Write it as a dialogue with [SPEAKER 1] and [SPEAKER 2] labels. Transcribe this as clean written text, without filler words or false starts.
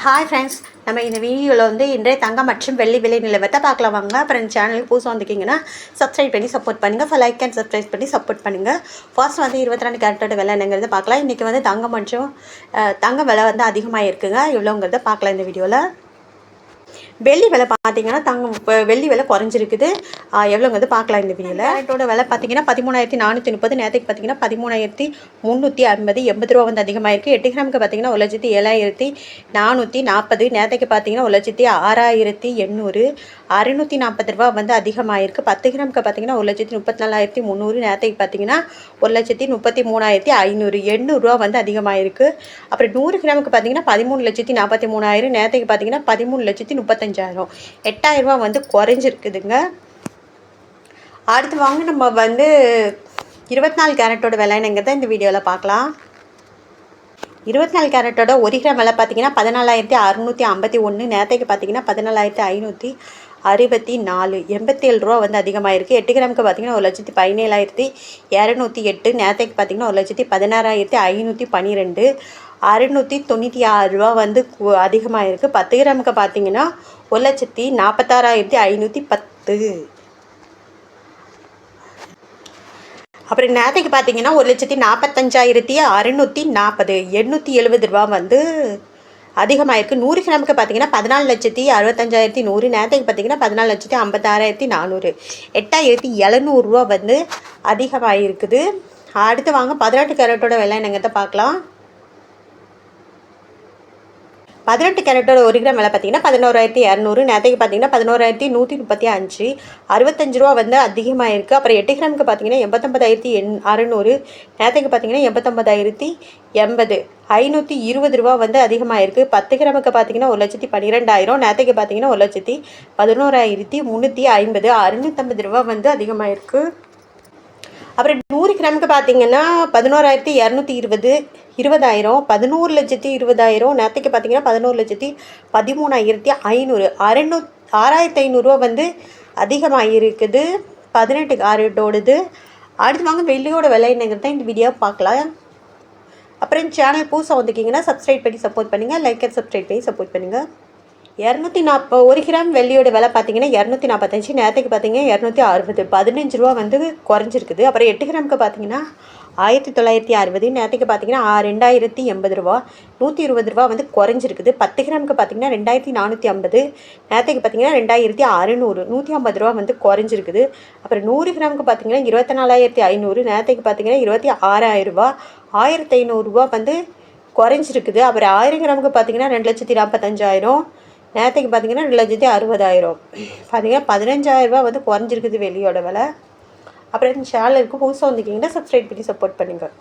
[SPEAKER 1] Hi friends, நம்ம இந்த வீடியோவில் வந்து இன்றைய தங்கம் மற்றும் வெள்ளி விலை நிலவரத்தை பார்க்கலாம் வாங்க. அப்புறம் இந்த சேனலுக்கு புதுசாக வந்துக்கிங்கன்னா சப்ஸ்கிரைப் பண்ணி சப்போர்ட் பண்ணுங்கள். லைக் அண்ட் சப்ஸ்கிரைப் பண்ணி சப்போர்ட் பண்ணுங்கள். ஃபர்ஸ்ட் வந்து 22 கேரட்டோட விலை என்னங்கிறத பார்க்கலாம். இன்றைக்கி வந்து தங்கம் மற்றும் தங்க விலை வந்து அதிகமாக இருக்குங்க. எவ்வளோங்கிறத பார்க்கலாம் இந்த வீடியோவில். வெள்ளி விலை பார்த்தீங்கன்னா வெள்ளி விலை குறைஞ்சிருக்குது. எவ்வளோங்கிறது பார்க்கலாம் இந்த வீடியோவில். கேரட்டோட விலை பார்த்தீங்கன்னா 13,430. நேற்றுக்கு பார்த்தீங்கன்னா 13,350 80 ரூபா வந்து அதிகமாக இருக்குது. 8 கிராமுக்கு பார்த்தீங்கன்னா 1,07,440. நேற்றுக்கு பார்த்தீங்கன்னா 1,06,800. 640 ரூபா வந்து அதிகமாக இருக்குது. 10 கிராமுக்கு பார்த்தீங்கன்னா 1,34,300. நேற்றுக்கு பார்த்தீங்கன்னா 1,33,500. 800 ரூபா வந்து அதிகமாக இருக்குது. அப்புறம் 100 கிராமுக்கு பார்த்தீங்கன்னா 13,43,000. நேற்றுக்கு பார்த்தீங்கன்னா 13,35,000. 8,000 ரூபா வந்து குறைஞ்சிருக்குதுங்க. அடுத்து வாங்க நம்ம வந்து 24 கேரட்டோட விலைங்கிறத இந்த வீடியோவில் பார்க்கலாம். 24 கேரட்டோட 1 கிராம் விலை பார்த்தீங்கன்னா 14,651. நேற்றுக்கு பார்த்தீங்கன்னா 14,564. 87 ரூபா வந்து அதிகமாக இருக்குது. 8 கிராமுக்கு பார்த்தீங்கன்னா 1,17,208. நேற்றுக்கு பார்த்தீங்கன்னா 1,16,512. 696 ரூபா வந்து அதிகமாக இருக்குது. 10 கிராமுக்கு பார்த்தீங்கன்னா 1,46,510. அப்புறம் நேற்றுக்கு பார்த்தீங்கன்னா 1,45,640. 870 ரூபா வந்து அதிகமாக இருக்குது. 100 கிராமுக்கு பார்த்தீங்கன்னா 14,65,100. நேற்றுக்கு பார்த்தீங்கன்னா 14,56,400. 8,700 ரூபா வந்து அதிகமாக இருக்குது. அடுத்து வாங்க 18 கேரட்டோட விலை என்னங்கிறத பார்க்கலாம். 18 கேரட்டோட 1 கிராம் விலை பார்த்தீங்கன்னா 11,200. நேற்றுக்கு பார்த்தீங்கன்னா 11,135. 65 ரூபா வந்து அதிகமாக இருக்குது. அப்புறம் 8 கிராமுக்கு பார்த்தீங்கன்னா 89,600. நேற்றுக்கு பார்த்தீங்கன்னா 89,080. 520 ரூபா வந்து அதிகமாக இருக்குது. 10 கிராமுக்கு பார்த்தீங்கன்னா 1,12,000. நேற்றுக்கு பார்த்தீங்கன்னா 1,11,350. 650 ரூபா வந்து அதிகமாக இருக்குது. அப்புறம் 100 கிராமுக்கு பார்த்தீங்கன்னா 11,220. 20,000. 11,20,000. நேற்றுக்கு பார்த்தீங்கன்னா 11,13,500. 6,500 ரூபா வந்து அதிகமாக இருக்குது. 18 கேரட்டோடது. அடுத்து வாங்க வெள்ளியோட விலை என்னங்கிறத இந்த வீடியோ பார்க்கலாம். அப்புறம் சேனல் புதுசாக வந்துக்கிங்கன்னா சப்ஸ்கிரைப் பண்ணி சப்போர்ட் பண்ணுங்கள். லைக் அண்ட் சப்ஸ்கிரைப் பண்ணி சப்போர்ட் பண்ணுங்கள். 240 1 கிராம் வெள்ளியோட விலை பார்த்தீங்கன்னா 245. நேற்றுக்கு பார்த்தீங்கன்னா 260. 15 ரூபா வந்து குறைஞ்சிருக்குது. அப்புறம் 8 கிராமுக்கு பார்த்தீங்கன்னா 1960. நேற்றுக்கு பார்த்தீங்கன்னா 2,080 ரூபா. 120 ரூபா வந்து குறைஞ்சிருக்குது. 10 கிராமுக்கு பார்த்தீங்கன்னா 2,450. நேற்றுக்கு பார்த்தீங்கன்னா 2,600. 150 ரூபா வந்து குறைஞ்சிருக்குது. அப்புறம் 100 கிராமுக்கு பார்த்தீங்கன்னா 24,500. நேற்றுக்கு பார்த்தீங்கன்னா 26,000 ரூபா. 1,500 ரூபா வந்து குறைஞ்சிருக்குது. அப்புறம் 1000 கிராமுக்கு பார்த்தீங்கன்னா 2,45,000. நேற்றுக்கு பார்த்தீங்கன்னா 2,60,000. பார்த்தீங்கன்னா 15,000 ரூபா வந்து குறைஞ்சிருக்குது வெள்ளியோட விலை. அப்புறம் இந்த சேனலுக்கு புதுசாக வந்துக்கிங்கன்னா சப்ஸ்கிரைப் பண்ணி சப்போர்ட் பண்ணுங்கள்.